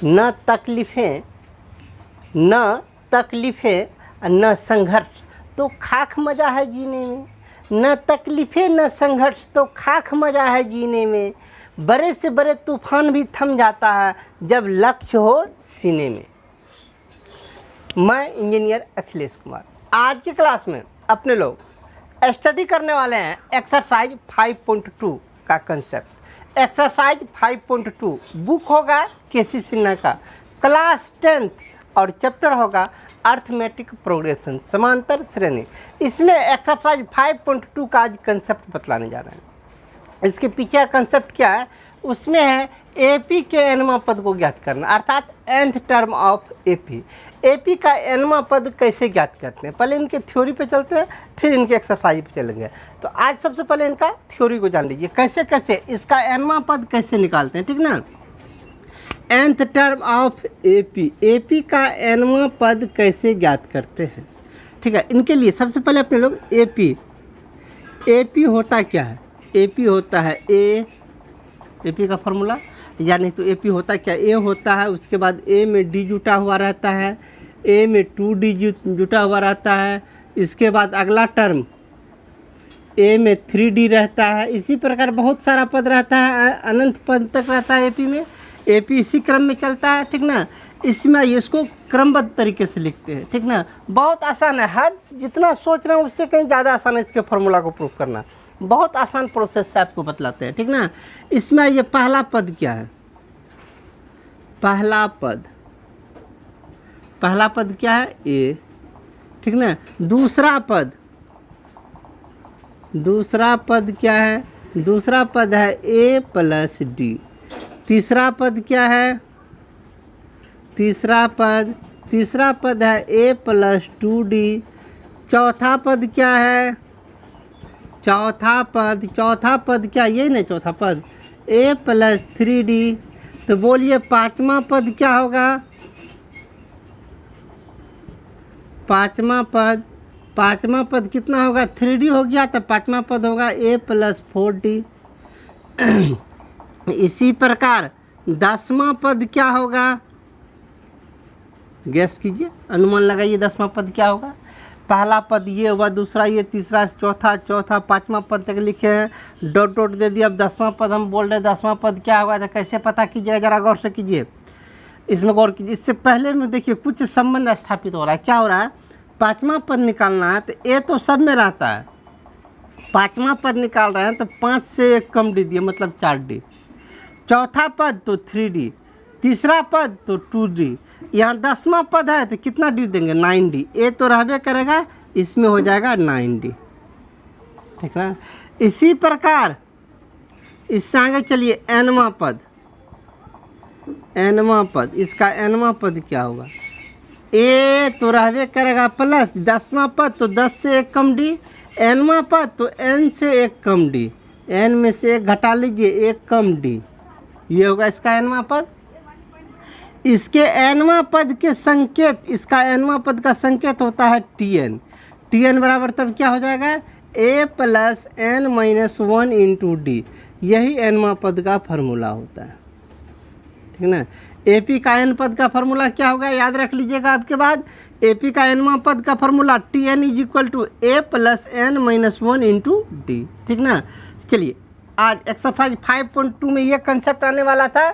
न तकलीफ़ें, न तकलीफ़ें, न संघर्ष तो खाक मज़ा है जीने में। न तकलीफ़ें न संघर्ष तो खाक मज़ा है जीने में। बड़े से बड़े तूफान भी थम जाता है जब लक्ष्य हो सीने में। मैं इंजीनियर अखिलेश कुमार। आज की क्लास में अपने लोग स्टडी करने वाले हैं एक्सरसाइज 5.2 का कंसेप्ट। एक्सरसाइज 5.2 बुक होगा केसी सिन्हा का, क्लास 10th और चैप्टर होगा अर्थमेटिक प्रोग्रेशन, समांतर श्रेणी। इसमें एक्सरसाइज 5.2 का आज कंसेप्ट बतलाने जा रहे हैं। इसके पीछे का कंसेप्ट क्या है, उसमें है एपी के एनवा पद को ज्ञात करना, अर्थात nth term of AP. AP का एनवा पद कैसे ज्ञात करते हैं, पहले इनके थ्योरी पे चलते हैं, फिर इनके एक्सरसाइज पे चलेंगे। तो आज सबसे पहले इनका थ्योरी को जान लीजिए, कैसे कैसे इसका एनवा पद कैसे निकालते हैं, ठीक ना। nth term of AP, AP का एनवा पद कैसे ज्ञात करते हैं, ठीक है। इनके लिए सबसे पहले अपने लोग एपी होता क्या है, एपी होता है एपी का फॉर्मूला, यानी तो एपी होता क्या, ए होता है, उसके बाद ए में डी जुटा हुआ रहता है, ए में 2D जुटा हुआ रहता है, इसके बाद अगला टर्म ए में 3D रहता है। इसी प्रकार बहुत सारा पद रहता है, अनंत पद तक रहता है एपी में। एपी इसी क्रम में चलता है, ठीक ना। इसमें इसको क्रमबद्ध तरीके से लिखते हैं, ठीक ना। बहुत आसान है, हद जितना सोच रहे हैं उससे कहीं ज़्यादा आसान है इसके फॉर्मूला को प्रूव करना। बहुत आसान प्रोसेस से आपको बतलाते हैं, ठीक ना। इसमें ये पहला पद क्या है, पहला पद क्या है, ए, ठीक ना। दूसरा पद क्या है, दूसरा पद है ए प्लस डी। तीसरा पद क्या है, तीसरा पद है ए प्लस 2D। चौथा पद क्या है, चौथा पद क्या, ये नहीं चौथा पद ए प्लस 3D। तो बोलिए पांचवा पद क्या होगा, पांचवा पद कितना होगा, 3D हो गया, तो पांचवा पद होगा ए प्लस 4D। इसी प्रकार 10वां पद क्या होगा, गैस कीजिए, अनुमान लगाइए 10वां पद क्या होगा। पहला पद ये हुआ, दूसरा ये, तीसरा चौथा 5वां पद तक लिखे हैं, डॉट दे दिया। अब 10वां पद हम बोल रहे हैं, 10वां पद क्या होगा, तो कैसे पता कीजिएगा, जरा गौर से कीजिए, इसमें गौर कीजिए। इससे पहले में देखिए कुछ संबंध स्थापित हो रहा है। क्या हो रहा है, 5वां पद निकालना है, तो ए तो सब में रहता है, 5वां पद निकाल रहे हैं तो 5 से 1 कम डी दिए, मतलब 4D। चौथा पद तो 3D, तीसरा पद तो 2D, यहाँ 10वां पद है तो कितना डी देंगे, 9D। ए तो रहबे करेगा, इसमें हो जाएगा 9D, ठीक है। इसी प्रकार इससे आगे चलिए, nवां पद, इसका nवां पद क्या होगा, ए तो रहबे करेगा प्लस 10वां पद तो 10 से 1 कम डी, nवां पद तो n से 1 कम डी, n में से 1 घटा लीजिए, 1 कम डी, ये होगा इसका nवां पद। इसके nवां पद के संकेत, इसका nवां पद का संकेत होता है Tn बराबर तब क्या हो जाएगा, a plus n minus 1 into D. यही nवां पद का फार्मूला होता है, ठीक ना। एपी का n पद का फार्मूला क्या होगा, याद रख लीजिएगा। आपके बाद एपी का nवां पद का formula Tn is equal to a plus n minus 1 into d, ठीक ना। चलिए आज एक्सरसाइज 5.2 में ये कंसेप्ट आने वाला था,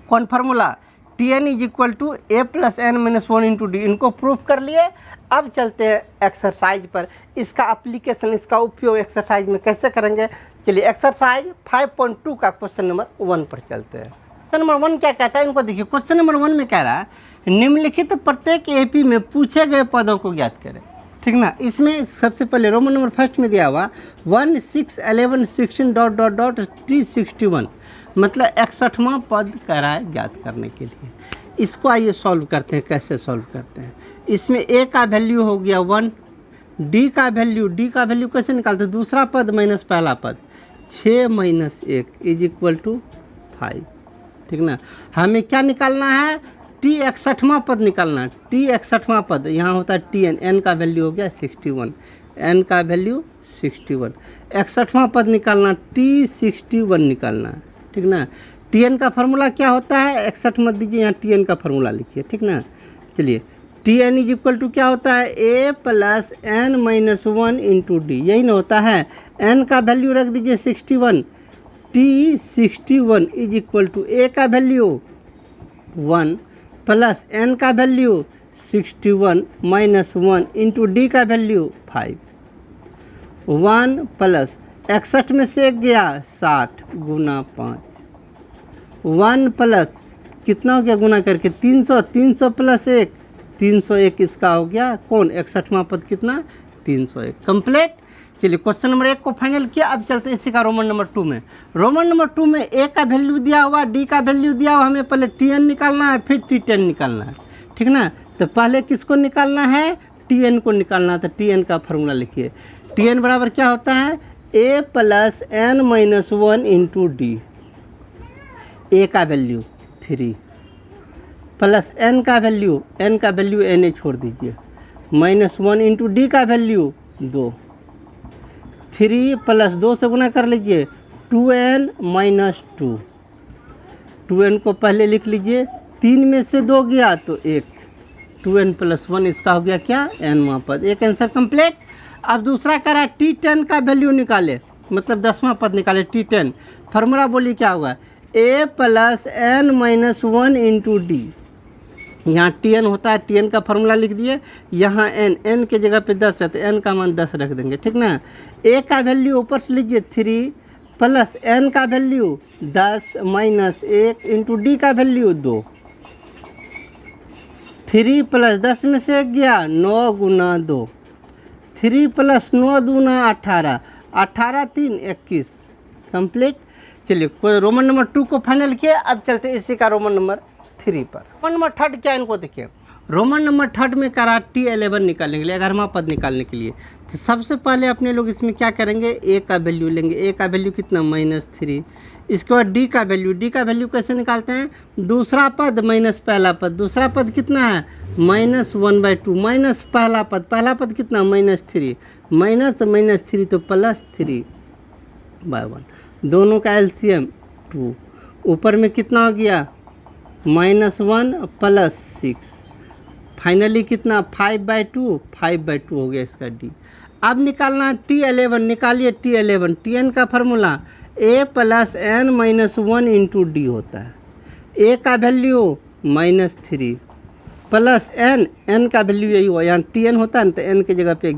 कौन formula, Tn is equal to a plus n minus 1 into d. इनको प्रूफ कर लिए। अब चलते हैं एक्सरसाइज पर, इसका एप्लीकेशन, इसका उपयोग एक्सरसाइज में कैसे करेंगे। चलिए एक्सरसाइज 5.2 का क्वेश्चन नंबर 1 पर चलते हैं। क्वेश्चन नंबर 1 क्या कहता है, इनको देखिए। क्वेश्चन नंबर 1 में कह रहा है निम्नलिखित प्रत्येक एपी में पूछे गए पदों को ज्ञात करें, ठीक ना। इसमें सबसे पहले रोमन नंबर फर्स्ट में दिया हुआ 1, 6, 11, 16 ... T61, मतलब 61वां पद कह रहा है ज्ञात करने के लिए। इसको आइए सॉल्व करते हैं, कैसे सॉल्व करते हैं। इसमें ए का वैल्यू हो गया 1, डी का वैल्यू कैसे निकालते हैं, दूसरा पद माइनस पहला पद, 6 माइनस 1 इज इक्वल टू 5, ठीक ना। हमें क्या निकालना है, T 61वां पद निकालना है। T 61वां पद यहाँ होता है Tn, n का वैल्यू हो गया 61, n का वैल्यू 61। 61वां पद निकालना, T 61 निकालना है, ठीक ना। टी एन का फार्मूला क्या होता है, 61 मत दीजिए, यहाँ टी एन का फार्मूला लिखिए, ठीक ना। चलिए T N is equal to क्या होता है, A plus N minus 1 into D, यही ना होता है। एन का वैल्यू रख दीजिए 61, टी 61 इज इक्वल टू ए का वैल्यू 1 प्लस एन का वैल्यू 61 माइनस 1 इंटू डी का वैल्यू 5। 1 प्लस 61 में से एक गया 60 गुना 5, 1 प्लस कितना हो गया गुना करके 300, 300 प्लस 1 301 इसका हो गया कौन 61वां पद कितना 301। कंप्लीट। चलिए क्वेश्चन नंबर 1 को फाइनल किया। अब चलते हैं इसी का रोमन नंबर 2 में। रोमन नंबर 2 में ए का वैल्यू दिया हुआ, डी का वैल्यू दिया हुआ, हमें पहले टी एन निकालना है फिर टी टेन निकालना है, ठीक ना। तो पहले किसको निकालना है, टी एन को निकालना है। तो टी एन का फार्मूला लिखिए, टी एन बराबर क्या होता है, A plus N minus 1 into D, A का वैल्यू 3 प्लस एन का वैल्यू एन ए छोड़ दीजिए, माइनस 1 इंटू डी का वैल्यू 2, 3 प्लस 2 से गुना कर लीजिए 2n माइनस 2, 2n को पहले लिख लीजिए, 3 में से 2 गया तो 1, 2n प्लस 1 इसका हो गया क्या nवां पद। एक आंसर कंप्लीट। अब दूसरा करा टी 10 का वैल्यू निकाले, मतलब 10वां पद निकाले टी 10। फार्मूला बोलिए क्या होगा, A plus N minus 1 into D, यहाँ टी एन होता है, टी एन का फार्मूला लिख दिए, यहाँ एन, एन के जगह पे 10 है तो एन का मान 10 रख देंगे, ठीक ना। ए का वैल्यू ऊपर से लीजिए 3 प्लस एन का वैल्यू 10 माइनस 1 इंटू डी का वैल्यू 2, 3 प्लस 10 में से गया 9 गुना 2, 3 प्लस 9 दूना 18, 18 3 21। कंप्लीट। चलिए कोई रोमन नंबर 2 को फाइनल किया। अब चलते हैं इसी का रोमन नंबर 3 पर। रोमन नंबर 3 क्या इनको देखिए, रोमन नंबर 3 में करा टी 11 निकालने के लिए, 11वां पद निकालने के लिए। तो सबसे पहले अपने लोग इसमें क्या करेंगे, ए का वैल्यू लेंगे, ए का वैल्यू कितना -3, इसके बाद डी का वैल्यू कैसे निकालते हैं, दूसरा पद माइनस पहला पद, दूसरा पद कितना है -1/2 माइनस पहला पद कितना -3, -3 तो +3/1, दोनों का एलसीएम 2, ऊपर में कितना हो गया -1 + 6, फाइनली कितना 5/2 हो गया इसका डी। अब निकालना T11, निकालिए T11, Tn का formula a plus N minus 1 into d होता है, a का वैल्यू -3 प्लस n का वैल्यू यही हुआ, यहाँ Tn होता है ना तो n की जगह पे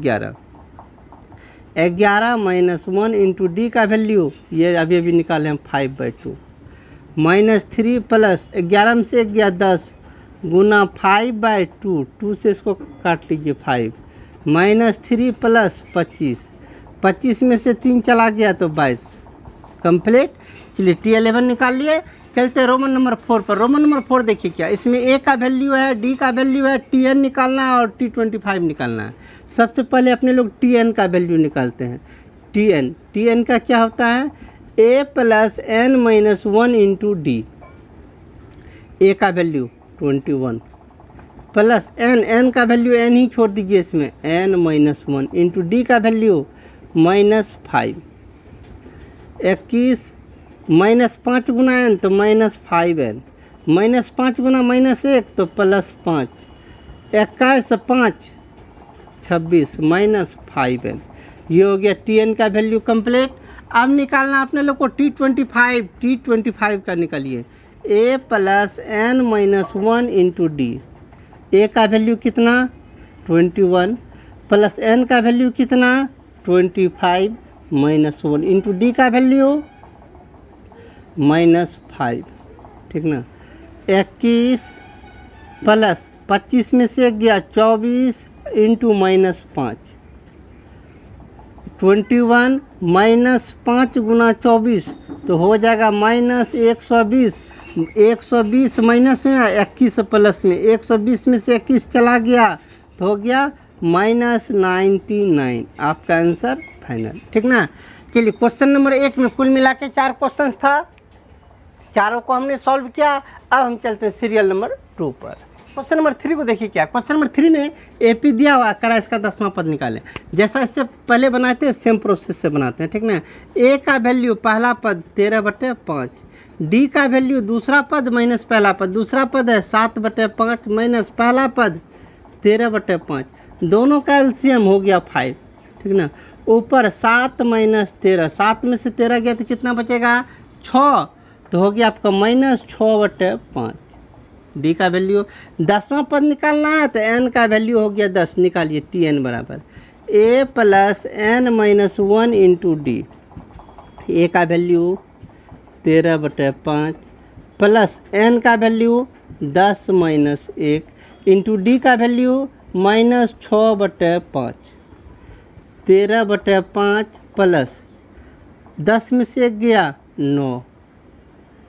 11 माइनस 1 इंटू डी का वैल्यू ये अभी निकाले हम 5/2, -3 प्लस 11 में से 1 गया 10 गुना 5/2, 2 से इसको काट लीजिए 5, -3 प्लस 25 में से 3 चला गया तो 22। कंप्लीट। चलिए T11 निकाल लिए। चलते रोमन नंबर 4 पर। रोमन नंबर 4 देखिए क्या, इसमें ए का वैल्यू है, डी का वैल्यू है, Tn निकालना है और T25 निकालना है। सबसे पहले अपने लोग Tn का वैल्यू निकालते हैं। Tn का क्या होता है, A plus N minus 1 into D, A का वैल्यू 21 प्लस एन का वैल्यू एन ही छोड़ दीजिए इसमें, n माइनस 1 इंटू डी का वैल्यू -5, 21 -5 गुना n तो -5n, -5 गुना -1 तो +5, 21 5 26 -5n, ये हो गया Tn का वैल्यू कंप्लीट। अब निकालना अपने लोग को T25 का निकालिए, a plus N minus 1 into D, A का वैल्यू कितना 21 प्लस एन का वैल्यू कितना 25 -1 इंटू डी का वैल्यू -5, ठीक ना। 21 प्लस 25 में से गया 24 इंटू -5, 21 -5 गुना 24 तो हो जाएगा -120, 120 माइनस में 21 प्लस में 120 में से 21 चला गया तो हो गया -99। आपका आंसर फाइनल, ठीक ना। चलिए क्वेश्चन नंबर 1 में कुल मिला के 4 क्वेश्चन था, चारों को हमने सॉल्व किया। अब हम चलते हैं सीरियल नंबर 2 पर। क्वेश्चन नंबर 3 को देखिए क्या, क्वेश्चन नंबर 3 में एपी दिया हुआ कड़ा इसका 10वां पद निकालें। जैसा इससे पहले बनाते हैं सेम प्रोसेस से बनाते हैं, ठीक ना। ए का वैल्यू पहला पद 13/5, डी का वैल्यू दूसरा पद माइनस पहला पद, दूसरा पद है 7/5 माइनस पहला पद 13/5, दोनों का एलसीएम हो गया 5, ठीक ना। ऊपर 7 माइनस 13, 7 में से 13 गया तो कितना बचेगा 6, तो हो गया आपका -6/5। डी का वैल्यू 10वां पद निकालना है तो एन का वैल्यू हो गया 10, निकालिए टी एन बराबर A plus N minus 1 into D. A का वैल्यू 13/5 प्लस एन का वैल्यू 10 माइनस 1 इंटू डी का वैल्यू -6/5, 13/5 प्लस 10 में से 1 गया 9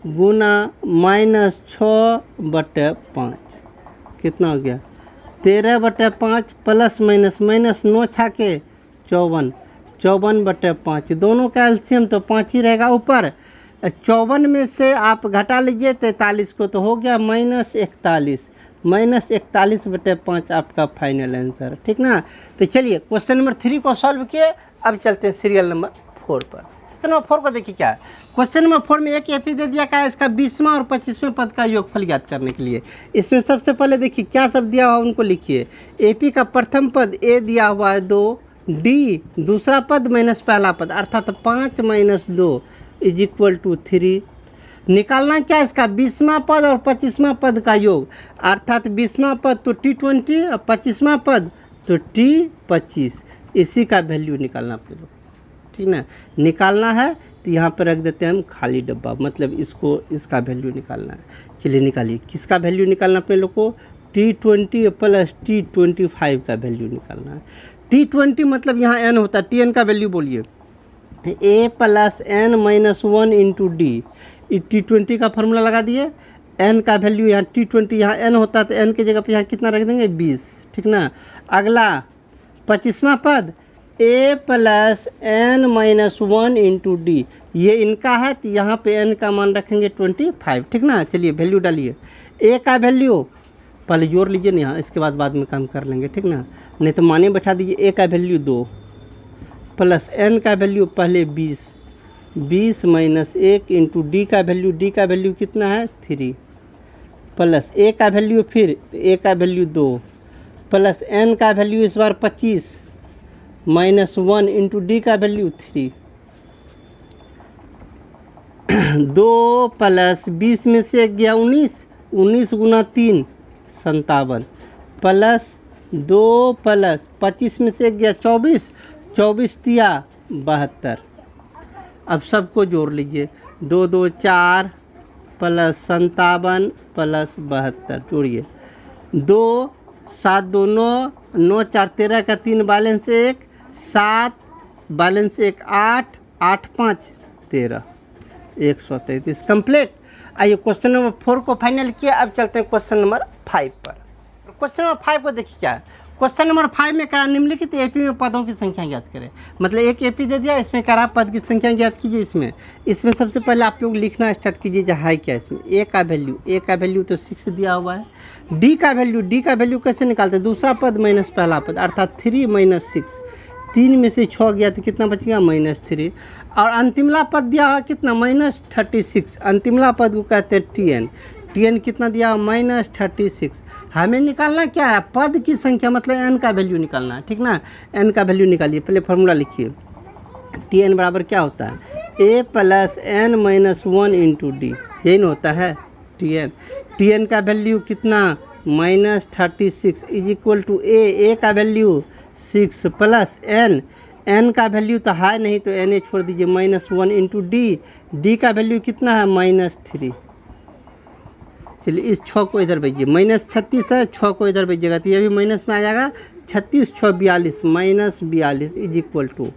गुना -6/5, कितना हो गया 13/5 प्लस माइनस 9 छाके 54, 54/5, दोनों का एलसीएम तो 5 ही रहेगा। ऊपर 54 में से आप घटा लीजिए 43 को, तो हो गया -41, -41/5 आपका फाइनल आंसर, ठीक ना। तो चलिए क्वेश्चन नंबर 3 को सॉल्व किए, अब चलते हैं सीरियल नंबर 4 पर। क्वेश्चन नंबर 4 को देखिए क्या है। क्वेश्चन नंबर 4 में एक एपी दे दिया क्या है, इसका 20वां और 25वें पद का योगफल ज्ञात करने के लिए। इसमें सबसे पहले देखिए क्या सब दिया हुआ उनको लिखिए। एपी का प्रथम पद ए दिया हुआ है 2, डी दूसरा पद माइनस पहला पद अर्थात 5 - 2 = 3। निकालना क्या इसका 20वां पद और 25वां पद का योग, अर्थात 20वां पद तो T20 और 25वां पद तो T25, इसी का वैल्यू निकालना आप लोग, ठीक ना। निकालना है तो यहाँ पर रख देते हैं हम खाली डब्बा, मतलब इसको इसका वैल्यू निकालना है। चलिए निकालिए, किसका वैल्यू निकालना अपने लोग को T20 प्लस T25 का वैल्यू निकालना है। T20 मतलब यहाँ n होता है, Tn का वैल्यू बोलिए a plus n minus 1 into D. T20 का फार्मूला लगा दिए, n का वैल्यू यहाँ T20 यहाँ n होता है तो n की जगह पे यहाँ कितना रख देंगे 20, ठीक ना। अगला 25वां पद a plus n minus 1 into D, ये इनका है तो यहाँ पे n का मान रखेंगे 25, ठीक ना। चलिए वैल्यू डालिए, a का वैल्यू पहले जोड़ लीजिए ना यहाँ, इसके बाद में काम कर लेंगे, ठीक ना। नहीं तो माने बैठा दीजिए। a का वैल्यू 2 प्लस n का वैल्यू पहले 20 माइनस 1 इंटू डी का वैल्यू कितना है 3 प्लस a का वैल्यू फिर a का वैल्यू 2 प्लस n का वैल्यू इस बार 25 माइनस 1 इंटू डी का वैल्यू 3। 2 प्लस 20 में से गया 19 गुना 3 57 प्लस 2 प्लस 25 में से गया 24 तिया 72। अब सबको जोड़ लीजिए, 2 2 4 प्लस 57 प्लस 72 जोड़िए, 2 7 2 9 9 4 13 का 3 बैलेंस 1 7 बैलेंस 1 8 8 5 13 133 कंप्लीट। आइए क्वेश्चन नंबर 4 को फाइनल किया, अब चलते हैं क्वेश्चन नंबर 5 पर। क्वेश्चन नंबर 5 को देखिए क्या है। क्वेश्चन नंबर 5 में करा निम्नलिखित एपी में पदों की संख्या ज्ञात करें। मतलब एक एपी दे दिया, इसमें करा पद की संख्या ज्ञात कीजिए। इसमें सबसे पहले आप लोग लिखना स्टार्ट कीजिए जहाँ है क्या इसमें। ए का वैल्यू तो 6 दिया हुआ है। डी का वैल्यू कैसे निकालते हैं, दूसरा पद माइनस पहला पद अर्थात 3 - 6, 3 में से 6 गया तो कितना बचेगा -3। और अंतिमला पद दिया हुआ कितना -36, अंतिमला पद को कहते हैं Tn कितना दिया -36। हमें निकालना क्या है पद की संख्या, मतलब n का वैल्यू निकालना है, ठीक ना। n का वैल्यू निकालिए, पहले फार्मूला लिखिए। Tn बराबर क्या होता है a plus n minus 1 into D, यही ना होता है Tn का वैल्यू कितना -36 = a का वैल्यू 6 प्लस n का वैल्यू तो है नहीं तो n छोड़ दीजिए -1 इंटू डी का वैल्यू कितना है -3। चलिए इस 6 को इधर भेजिए, -36 है, 6 को इधर भेजिएगा तो ये भी माइनस में आ जाएगा। 36 6 42 -42 =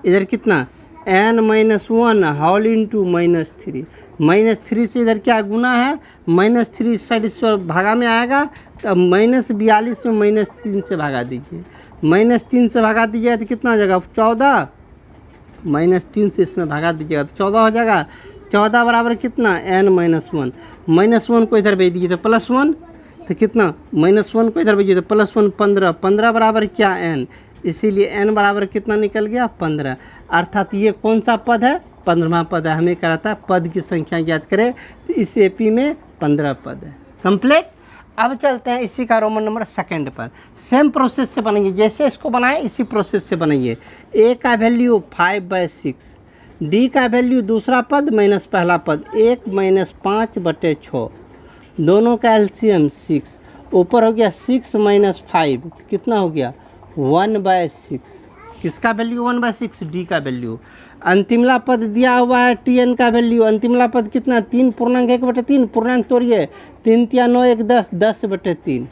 इधर कितना n-1 होल इंटू -3। -3 से इधर क्या गुना है, -3 इस साइड इस पर भागा में आएगा तो -42 में -3 से भागा दीजिए, -3 से भागा दीजिएगा तो कितना हो जाएगा 14, -3 से इसमें भागा दीजिएगा तो 14 हो जाएगा। 14 बराबर कितना n-1, -1 को इधर भेज दीजिए तो +1, तो कितना -1 को इधर भेजिए तो +1 15, 15 बराबर क्या n, इसीलिए n बराबर कितना निकल गया 15। अर्थात ये कौन सा पद है 15वां पद है। हमें क्या रहता है, पद की संख्या ज्ञात करें, तो इस एपी में 15 पद है। कंप्लीट। अब चलते हैं इसी का रोमन नंबर सेकंड पर। सेम प्रोसेस से बनाइए, जैसे इसको बनाए इसी प्रोसेस से बनाइए। ए का वैल्यू 5/6, डी का वैल्यू दूसरा पद माइनस पहला पद 1 माइनस 5/6, दोनों का एलसीएम 6, ऊपर हो गया 6 माइनस 5 कितना हो गया 1/6। किसका वैल्यू 1/6, डी का वैल्यू। अंतिमला पद दिया हुआ है टी एन का वैल्यू, अंतिमला पद कितना 3 पूर्णांक 1/3, पूर्णांक तोड़िए 3 × 9 = 10, 10/3,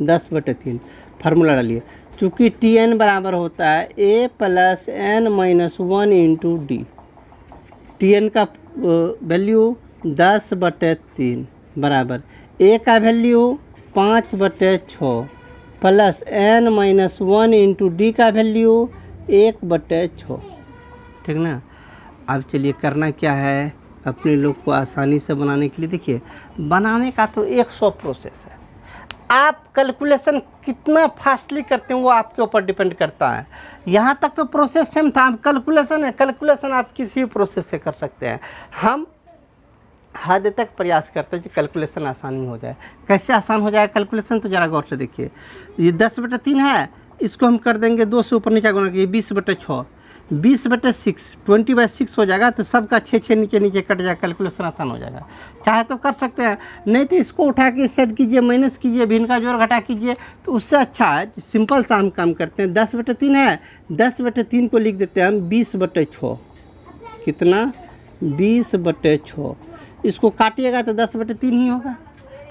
10/3। फार्मूला डालिए, चूँकि टी एन बराबर होता है A plus N minus 1 into D. T N का वैल्यू 10/3 बराबर ए का value 5/6 plus N minus 1 into D का वैल्यू 1/6। ठीक ना। अब चलिए करना क्या है अपने लोग को आसानी से बनाने के लिए। देखिए बनाने का तो 100 प्रोसेस है, आप कैलकुलेशन कितना फास्टली करते हैं वो आपके ऊपर डिपेंड करता है। यहाँ तक तो प्रोसेस सेम था, अब कैलकुलेशन है, कैलकुलेशन आप किसी भी प्रोसेस से कर सकते हैं। हम हद तक प्रयास करते हैं कि कैलकुलेशन आसानी हो जाए। कैसे आसान हो जाए कैलकुलेशन, तो ज़रा गौर से देखिए। ये 10/3 है, इसको हम कर देंगे 2 से ऊपर नीचे गुणा, 20/6, 20/6 20/6 हो जाएगा, तो सबका 6 नीचे नीचे कट जाएगा, कैलकुलेशन आसान हो जाएगा। चाहे तो कर सकते हैं, नहीं तो इसको उठा के सेट कीजिए, माइनस कीजिए, भिन्न का जोड़ घटा कीजिए, तो उससे अच्छा है सिंपल सा हम काम करते हैं। 10/3 है, 10/3 को लिख देते हैं हम 20/6, कितना 20/6। इसको काटिएगा तो 10/3 ही होगा।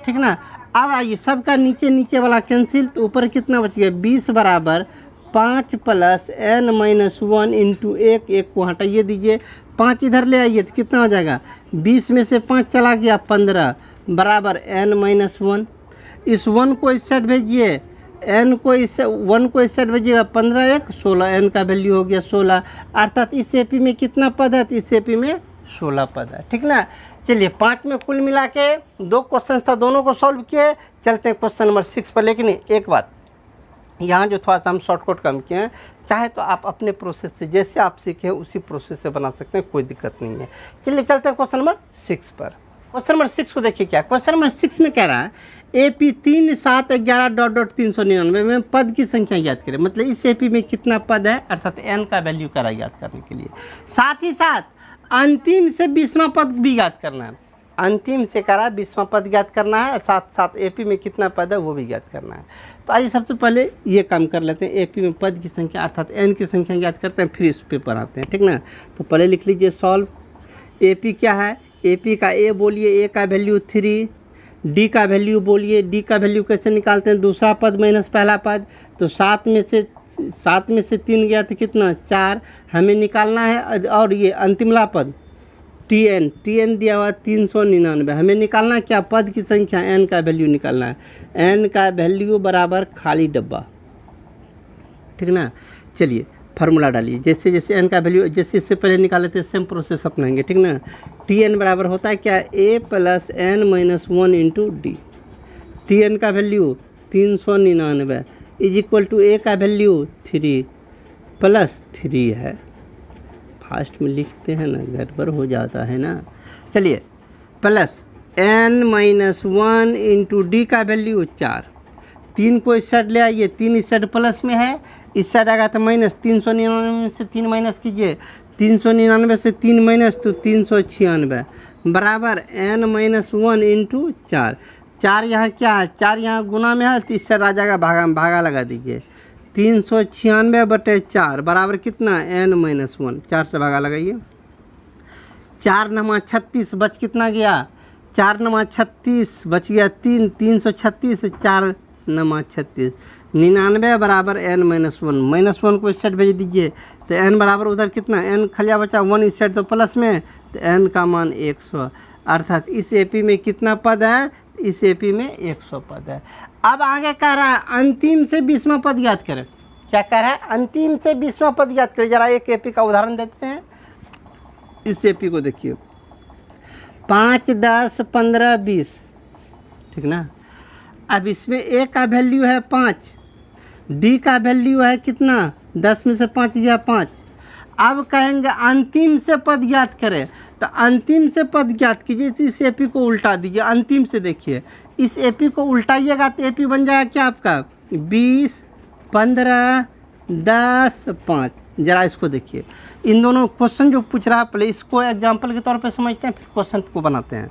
ठीक ना। अब आइए सबका नीचे नीचे वाला कैंसिल, तो ऊपर कितना बच गया 20 बराबर 5 प्लस एन माइनस 1 इंटू 1, 1 को हटाइए दीजिए, 5 इधर ले आइए तो कितना हो जाएगा 20 में से 5 चला गया 15 बराबर एन माइनस 1। इस 1 को इस साइड भेजिए, एन को इस 1 को इस साइड भेजिएगा, 15 1 16, एन का वैल्यू हो गया 16। अर्थात इस एपी में कितना पद है, तो इस एपी में 16 पद है। ठीक ना। चलिए 5 में कुल मिला के 2 क्वेश्चन था, दोनों को सॉल्व किए। चलते हैं क्वेश्चन नंबर 6 पर। लेकिन एक बात यहाँ जो थोड़ा सा हम शॉर्टकट कम किए हैं, चाहे तो आप अपने प्रोसेस से जैसे आप सीखे उसी प्रोसेस से बना सकते हैं, कोई दिक्कत नहीं है। चलिए चलते हैं क्वेश्चन नंबर 6 पर। क्वेश्चन नंबर 6 को देखिए क्या क्वेश्चन नंबर 6 में कह रहा है AP 3 7 11 .399 में पद की संख्या याद करें। मतलब इस AP में कितना पद है, अर्थात n का वैल्यू करा याद करने के लिए। साथ ही साथ अंतिम से 20वां पद भी याद करना है। अंतिम से करा 20वां पद याद करना है, साथ साथ AP में कितना पद है वो भी याद करना है। तो आइए सबसे पहले ये काम कर लेते हैं, AP में पद की संख्या अर्थात n की संख्या याद करते हैं, फिर इस पे पढ़ाते हैं। ठीक ना। तो पहले लिख लीजिए सॉल्व। AP क्या है, AP का A बोलिए, A का वैल्यू 3, D का वैल्यू बोलिए, D का वैल्यू कैसे निकालते हैं, दूसरा पद माइनस पहला पद, तो 7 में से 3 गया तो कितना 4 हमें निकालना है। और ये अंतिमला पद TN दिया हुआ 399, हमें निकालना क्या, पद की संख्या n का वैल्यू निकालना है। n का वैल्यू बराबर खाली डब्बा। ठीक ना। चलिए फार्मूला डालिए, जैसे जैसे n का वैल्यू जैसे इससे पहले निकाले थे सेम प्रोसेस अपनाएंगे। ठीक ना। TN बराबर होता है क्या, A plus n minus 1 into d. TN का value 399 is equal to A का वैल्यू 3 प्लस 3 है। फास्ट में लिखते हैं ना, गड़बड़ हो जाता है ना। चलिए plus n minus 1 into D का वैल्यू 4, 3 को इस साइड ले आइए, 3 इस साइड प्लस में है, इस साइड आएगा तो माइनस, 399 से 3 माइनस कीजिए, 399 से 3 माइनस तो 396 बराबर n माइनस 1 इंटू 4। 4 यहाँ क्या है, 4 यहाँ गुना में है, तो इस साइड आ जाएगा भागा लगा दीजिए, 396/4 बराबर कितना n माइनस 1। 4 से भागा लगाइए, 4 9 36 बच कितना गया, 4 9 36 बच गया 3, 336 4 9 36 99 बराबर n माइनस 1। माइनस 1 को इस साइड भेज दीजिए, तो n बराबर उधर कितना n खलिया बचा 1 इस साइड तो प्लस में, तो n का मान 100। अर्थात इस AP में कितना पद है, इस AP में 100 पद है। अब आगे कह रहा है अंतिम से 20वां पद याद करें। क्या कह रहा है, अंतिम से 20वां पद याद करें। जरा एक AP का उदाहरण देते हैं। इस AP को देखिए 5 10 15 20। ठीक ना। अब इसमें A का वैल्यू है 5, D का वैल्यू है कितना 10 में से 5 गया 5। अब कहेंगे अंतिम से पद ज्ञात करें, तो अंतिम से पद ज्ञात कीजिए, इस एपी को उल्टा दीजिए। अंतिम से देखिए, इस एपी को उल्टाइएगा तो एपी बन जाएगा क्या आपका 20, 15, 10, 5। जरा इसको देखिए, इन दोनों क्वेश्चन जो पूछ रहा है, पहले इसको एग्जाम्पल के तौर पे समझते हैं, फिर क्वेश्चन को बनाते हैं।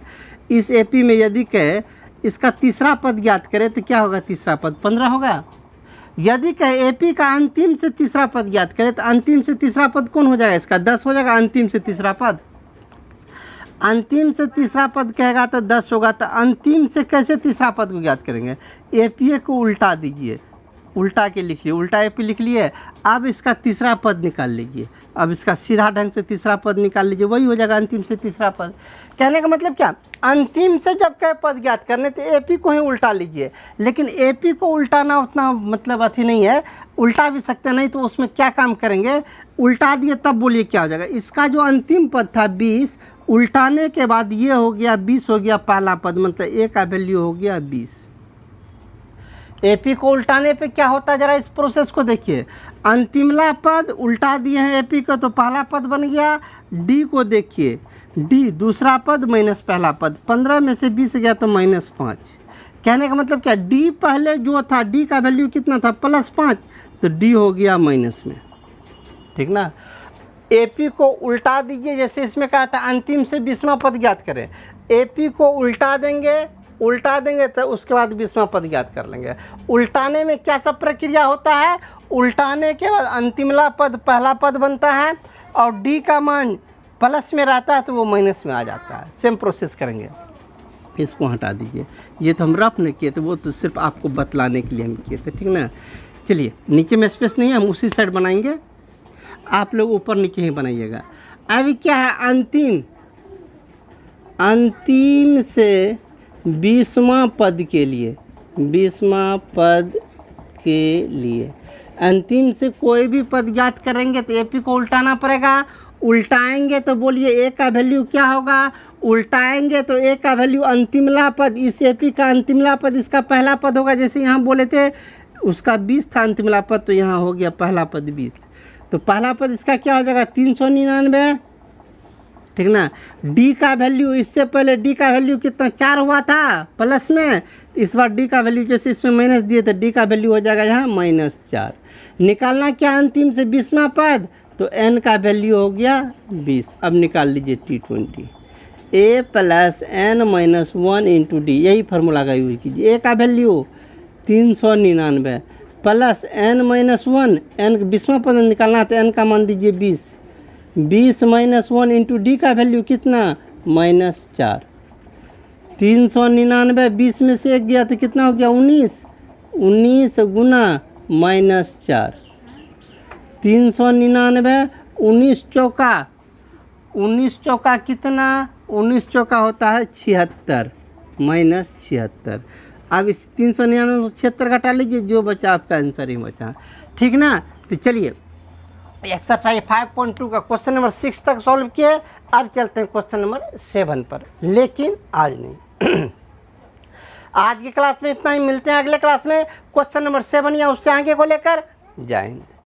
इस एपी में यदि कहे इसका तीसरा पद ज्ञात करें तो क्या होगा, तीसरा पद 15 होगा। यदि कहे एपी का अंतिम से तीसरा पद ज्ञात करें तो अंतिम से तीसरा पद कौन हो जाएगा, इसका 10 हो जाएगा। अंतिम से तीसरा पद, अंतिम से तीसरा पद कहेगा तो 10 होगा। तो अंतिम से कैसे तीसरा पद को ज्ञात करेंगे, एपी को उल्टा दीजिए, उल्टा के लिखिए, उल्टा एपी लिख लिए। अब इसका तीसरा पद निकाल लीजिए, अब इसका सीधा ढंग से तीसरा पद निकाल लीजिए, वही हो जाएगा अंतिम से तीसरा पद। कहने का मतलब क्या, अंतिम से जब कहे पद ज्ञात करने तो एपी को ही उल्टा लीजिए। लेकिन एपी को उल्टाना उतना मतलब अथी नहीं है, उल्टा भी सकते नहीं, तो उसमें क्या काम करेंगे, उल्टा दिए तब बोलिए क्या हो जाएगा। इसका जो अंतिम पद था 20, उल्टाने के बाद ये हो गया 20 हो गया पहला पद, मतलब ए का वैल्यू हो गया 20। एपी को उल्टाने पे क्या होता है, जरा इस प्रोसेस को देखिए। अंतिमला पद उल्टा दिए हैं एपी को, तो पहला पद बन गया। डी को देखिए, डी दूसरा पद माइनस पहला पद, 15 में से 20 गया तो -5। कहने का मतलब क्या, डी पहले जो था, डी का वैल्यू कितना था +5, तो डी हो गया माइनस में, ठीक ना। एपी को उल्टा दीजिए, जैसे इसमें कहा था अंतिम से 20वां पद ज्ञात करें। एपी को उल्टा देंगे तो उसके बाद 20वां पद ज्ञात कर लेंगे। उल्टाने में क्या सब प्रक्रिया होता है, उल्टाने के बाद अंतिमला पद पहला पद बनता है और डी का मान प्लस में रहता है तो वो माइनस में आ जाता है। सेम प्रोसेस करेंगे। इसको हटा दीजिए, ये तो हम रफ नहीं किए थे, वो तो सिर्फ आपको बतलाने के लिए हम किए थे, ठीक ना। चलिए, नीचे में स्पेस नहीं है, हम उसी साइड बनाएंगे, आप लोग ऊपर नीचे ही बनाइएगा। अभी क्या है, अंतिम से 20वां पद के लिए, 20वां पद के लिए अंतिम से कोई भी पद ज्ञात करेंगे तो एपी को उल्टाना पड़ेगा। उल्टाएंगे तो बोलिए ए का वैल्यू क्या होगा, उल्टाएंगे तो ए का वैल्यू अंतिमला पद, इस एपी का अंतिमला पद इसका पहला पद होगा। जैसे यहाँ बोले थे उसका 20 था अंतिमला पद, तो यहाँ हो गया पहला पद 20, तो पहला पद इसका क्या हो जाएगा 399, ठीक ना। डी का वैल्यू, इससे पहले डी का वैल्यू कितना 4 हुआ था प्लस में, इस बार डी का वैल्यू जैसे इसमें माइनस दिए तो डी का वैल्यू हो जाएगा यहाँ -4। निकालना क्या अंतिम से 20वां पद, तो n का वैल्यू हो गया 20। अब निकाल लीजिए T20, a + n - 1 × d, यही फार्मूला का यूज कीजिए। a का वैल्यू 399 प्लस n - 1, n 20वां पद निकालना तो n का मान दीजिए 20, 20 - 1 × d का वैल्यू कितना -4। 399 20 में से 1 गया तो कितना हो गया 19, 19 गुना -4, 399, 19 चौका कितना, 19 चौका होता है 76 -76। अब इस 399 76 घटा लीजिए, जो बचा आपका आंसर ही बचा, ठीक ना। तो चलिए एक्सरसाइज 5.2 का क्वेश्चन नंबर 6 तक सॉल्व किए। अब चलते हैं क्वेश्चन नंबर 7 पर, लेकिन आज नहीं। आज की क्लास में इतना ही, मिलते हैं अगले क्लास में क्वेश्चन नंबर 7 या उससे आगे को लेकर। जय हिंद।